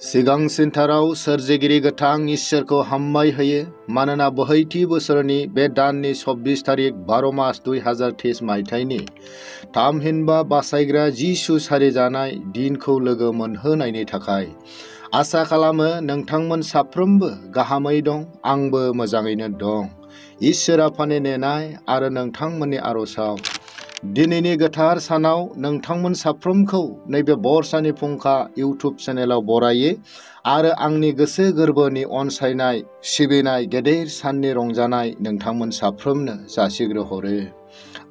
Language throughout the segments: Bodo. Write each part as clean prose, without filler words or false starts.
सिगांसिनथाराव सोरजिगिरि गोथां इसोरखौ हामबाय होयो मानोना बोहैथि बोसोरनि बे दाननि 24 तारिख 12 मास 2023 मायथाइनि थामहिनबा बासायग्रा जिसु सारिजानाय दिनखौ लोगो मोनहोनायनि थाखाय आसा खालामो नोंथांमोन साफ्रोमबो गाहामै दं, आंबो मोजाङैनो दं। इसोरा फानि नेनाय आरो नोंथांमोननि आर'जाव दिनैनि गोथार सानाव नोंथांमोन साफ्रोमखौ नैबे बरसानि फुंखा इउटुब चेनेलाव बरायो आरो आंनि गोसो गोरबोनि अनसायनाय सिबिनाय गेदेर साननि रंजानाय नोंथांमोन साफ्रोमनो जासिग्रोहरो।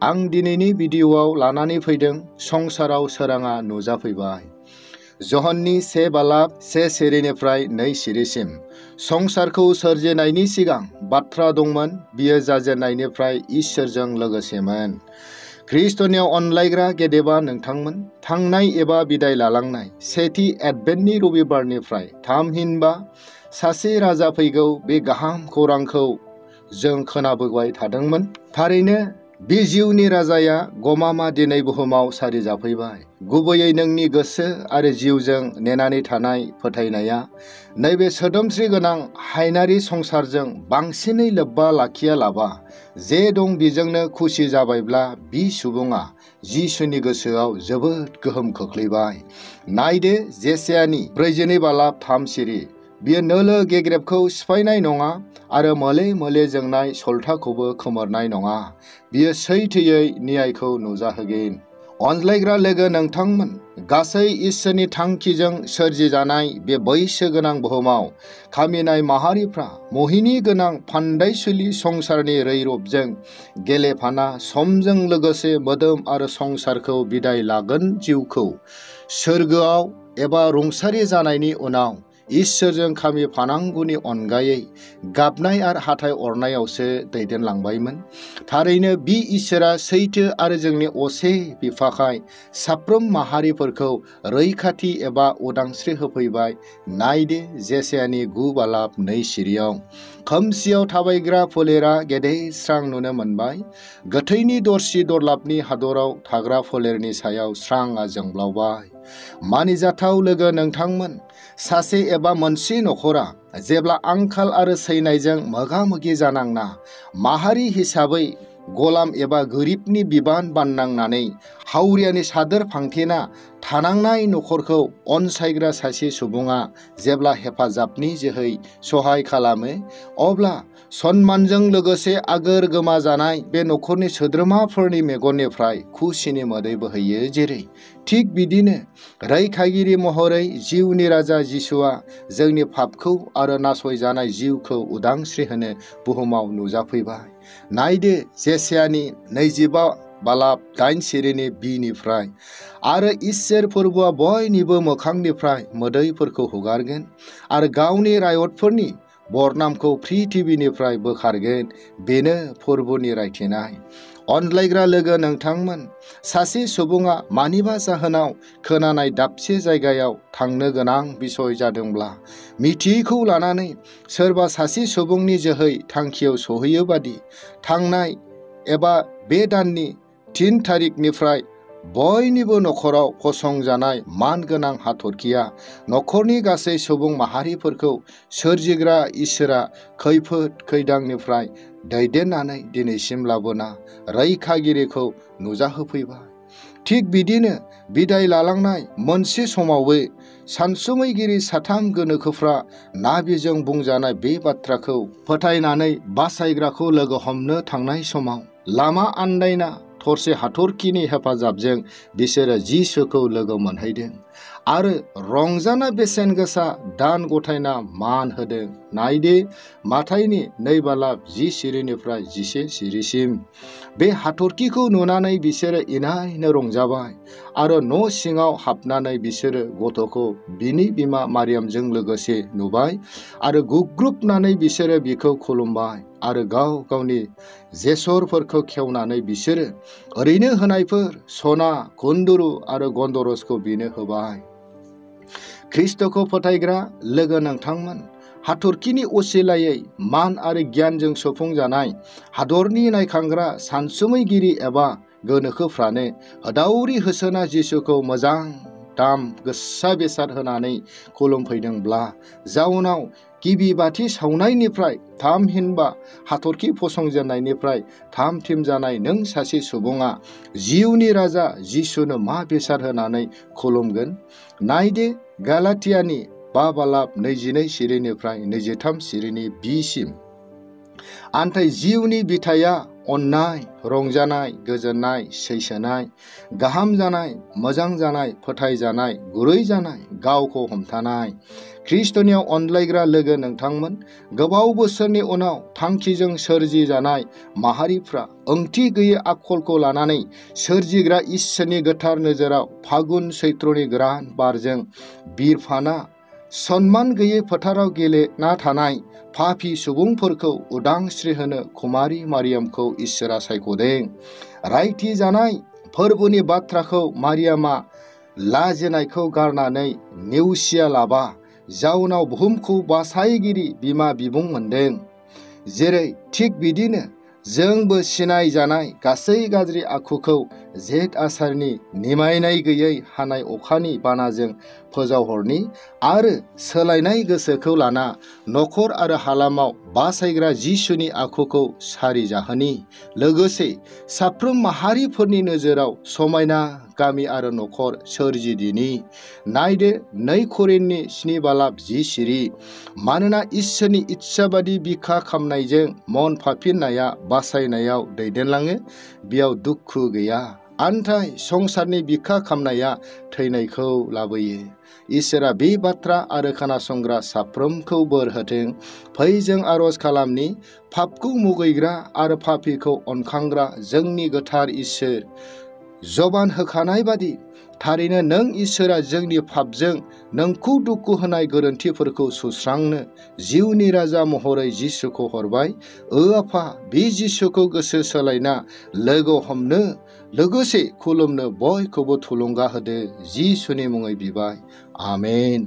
आं दिनैनि भिडिअआव लानानै फैदों संसाराव सोराङा नुजाफैबाय। जहननि 1 बालाब 1 सिरिनिफ्राय 2 सिरिसिम संसारखौ सोरजिनायनि सिगां बाथ्रा दंमोन, बियो जाजेननायनिफ्राय इसोरजों लोगोसेमोन। ख्रिस्टनियाव अनलायग्रा गेदेबा नोंथांमोन, थांनाय एबा बिदाय लालांनाय सेथि एडभेन्टनि रबिबारनिफ्राय थामहिनबा सासे राजा फैगौ बे गाहाम खौरांखौ जों खोनाबोबाय थादोंमोन। थारैनो बे जिउनि राजाया गमामा दिनै बुहुमाव सारि जाफैबाय। गुबैयै नोंनि गोसो आरो जिउजों नेनानै थानाय फोथायनाया नैबे सोदोमस्रि गोनां हायनारि संसारजों बांसिनै लोब्बा लाखियालाबा जे दं बेजोंनो खुसि जाबायब्ला बि सुबुङा जिसुनि गोसोआव जोबोद गोहोम खोख्लैबाय। नायदो जेसायानि 42 बालाब 3 सिरि, बियो नोलो गेग्रेबखौ सिफायनाय नङा आरो मोले मोले जोंनाय सलथाखौबो खोमोरनाय नङा, बियो सैथोयै न्यायखौ नुजाहोगोन। अनज्लायग्रा लोगो नोंथांमोन, गासै इसोरनि थांखिजों सोरजिजानाय बे बैसो गोनां बुहुमाव खामिनाय माहारिफ्रा मोहिनी गोनां फान्दायसुलि संसारनि रैरबजों गेलेफाना समजों लोगोसे मोदोम आरो संसारखौ बिदाय लागोन। जिउखौ सोरगोआव एबा रुंसारि जानायनि उनाव इसोरजों खामिफानांगौनि अनगायै गाबनाय आरो हाथाय अरनायावसो दैदेनलांबायमोन। थारैनो बि इसोरा सैथो आरो जोंनि असे बिफाखाय साफ्रोम माहारिफोरखौ रैखाथि एबा उदांस्रि होफैबाय। नायदो जेसायानि 9 बालाब 2 सिरियाव, खोमसियाव थाबायग्रा फोलेरा गेदेर स्रां नुनो मोनबाय, गोथैनि दरसि दरलाबनि हादराव थाग्रा फोलेरनि सायाव स्रांआ जोंब्लावबाय। मानिजाथाव लोगो नोंथांमोन, सासे एबा मोनसे नखरा जेब्ला आंखाल आरो सैनायजों मोगा मोगि जानांना माहारि हिसाबै गलाम एबा गोरिबनि बिबान बाननांनानै हावरियानि सादोर फांथेना थानांनाय नखरखौ अनसायग्रा सासे सुबुङा जेब्ला हेफाजाबनि जोहै सहाय खालामो, अब्ला सन्मानजों लोगोसे आगोर गोमाजानाय बे नखरनि सोद्रोमाफोरनि मेगननिफ्राय खुसिनि मोदै बोहैयो। जेरै थिग बिदिनो रैखागिरि महरै जिउनि राजा जिसुआ जोंनि पापखौ आरो नासयजानाय जिउखौ उदांस्रि होनो बुहुमाव नुजाफैबाय। नायदो जेसायानि 25 बालाब 8 सिरिनि बिनिफ्राय, आरो इसोर फोरबुआ बयनिबो मोखांनिफ्राय मोदैफोरखौ हुगारगोन आरो गावनि रायतफोरनि बरनामखौ पृथिबिनिफ्राय बोखारगोन। बेनो फोरबुनि रायथिनाय। अनज्लायग्रा लोगो नोंथांमोन, सासे सुबुङा मानिबा जाहोनाव खोनानाय दाबसे जायगायाव थांनो गोनां बिसय जादोंब्ला मिथियैखौ लानानै सोरबा सासे सुबुंनि जोहै थांखियाव सहैयो बादि थांनाय एबा बे दाननि 3 तारिखनिफ्राय बयनिबो नखराव फसंजानाय मानगोनां हाथरखिया नखरनि गासै सुबुं माहारिफोरखौ सोरजिग्रा इसोरा खैफोद खैदांनिफ्राय दैदेननानै दिनैसिम लाबोना रैखागिरिखौ नुजाहोफैबाय। थिग बिदिनो बिदाय लालांनाय मोनसे समावबो सानसुमैगिरि 3 गोनोखोफ्रा नाबिजों बुंजानाय बे बाथ्राखौ फोथायनानै बासायग्राखौ लोगो हमनो थांनाय समाव लामा आन्दायना थरसे हाथरखिनि हेफाजाबजों बिसोरो जिसुखौ लोगो मोनहैदों आरो रंजाना बेसेन गोसा दान गथायना मान होदों। नायदो माथाइनि 2 बालाब 10 सिरिनिफ्राय 11 सिरिसिम। बे हाथरखिखौ नुनानै बिसोरो इनायनो रंजाबाय आरो न' सिङाव हाबनानै बिसोरो गथ'खौ बिनि बिमा मारियामजों लोगोसे नुबाय आरो गुग्रुबनानै बिसोरो बिखौ खुलुमबाय आरो गाव गावनि जेसरफोरखौ खेवनानै बिसोरो ओरैनो होनायफोर सना, खुन्दुरु आरो गन्दरसखौ बिनो होबाय। ख्रिस्टखौ फोथायग्रा लोगो नोंथांमोन, हाथरखिनि असिलायै मान आरो गियानजों सुफुंजानाय हादरनि नायखांग्रा सानसुमैगिरि एबा गोनोखोफ्रानो होदावरि होसोना जिसुखौ मोजां दाम गोसा बेसाद होनानै खुलुमफैदोंब्ला जाउनाव गिबि बाथि सावनायनिफ्राय थामहिनबा हाथरखि फसंजेननायनिफ्राय थामथिम जानाय नों सासे सुबुङा जिउनि राजा जिसुनो मा बेसाद होनानै खुलुमगोन? नायदो गालातियानि 5:22 सिरिनिफ्राय 23 सिरिनि बिसिम। आन्थाय जिउनि बिथाया अन्नाय, रंजानाय, गोजोननाय, सैसोनाय, गाहाम जानाय, मोजां जानाय, फोथायजानाय, गुरै जानाय, गावखौ हमथानाय। ख्रिस्टनियाव अनलायग्रा लोगो नोंथांमोन, गोबाव बोसोरनि उनाव थांखिजों सोरजि जानाय माहारिफ्रा ओंथि गैयै आखलखौ लानानै सोरजिग्रा इसोरनि गोथार नोजोराव फागुन सैत्रनि गोरान बारजों बिरफाना सनमान गैयै फोथाराव गेलेना थानाय पापी सुबुंफोरखौ उदांस्रि होनो कुमारी मारियामखौ इसोरा सायख'दों। रायथि जानाय फोरबोनि बाथ्राखौ मारियामा लाजिनायखौ गारनानै नेवसिया लाबा जाउनाव बुहुमखौ बासायगिरि बिमा बिबुं मोनदों। जेरै थिग बिदिनो जोंबो सिनाय जानाय गासै गाज्रि आखुखौ जेठ आसारनि निमायनाय गैयै हानाय अखानि बानाजों फोजावहरनि आरो सोलायनाय गोसोखौ लाना नखर आरो हालामाव बासायग्रा जिसुनि आखुखौ सारि जाहोनि। लोगोसे साफ्रोम माहारिफोरनि नोजोराव समायना गामि आरो नखर सोरजिदिनि। नायदो 2 करिन्थनि 7:10 सिरि। मानोना इसोरनि इस्साबादि बिखा खामनायजों मन फाफिननाया बासायनायाव दैदेनलाङो, बेयाव दुखु गैया। आन्थाय संसारनि बिखा खामनाया थैनायखौ लाबोयो। इसोरा बे बाथ्रा आरो खोनासंग्रा साफ्रोमखौ बोर होथों। फै जों आरज खालामनि। पापखौ मुगैग्रा आरो पापीखौ अनखांग्रा जोंनि गोथार इसोर, जबान होखानाय बादि थारैनो नों इसोरा जोंनि पापजों नोंखौ दुखु होनाय गोरोन्थिफोरखौ सुस्रांनो जिउनि राजा महरै जिसुखौ हरबाय। आफा, बे जिसुखौ गोसो सोलायना लोगो हमनो लोगोसे खुलुमनो बयखौबो थुलुंगा होदो। जिसुनि मुङै बिबाय। आमेन।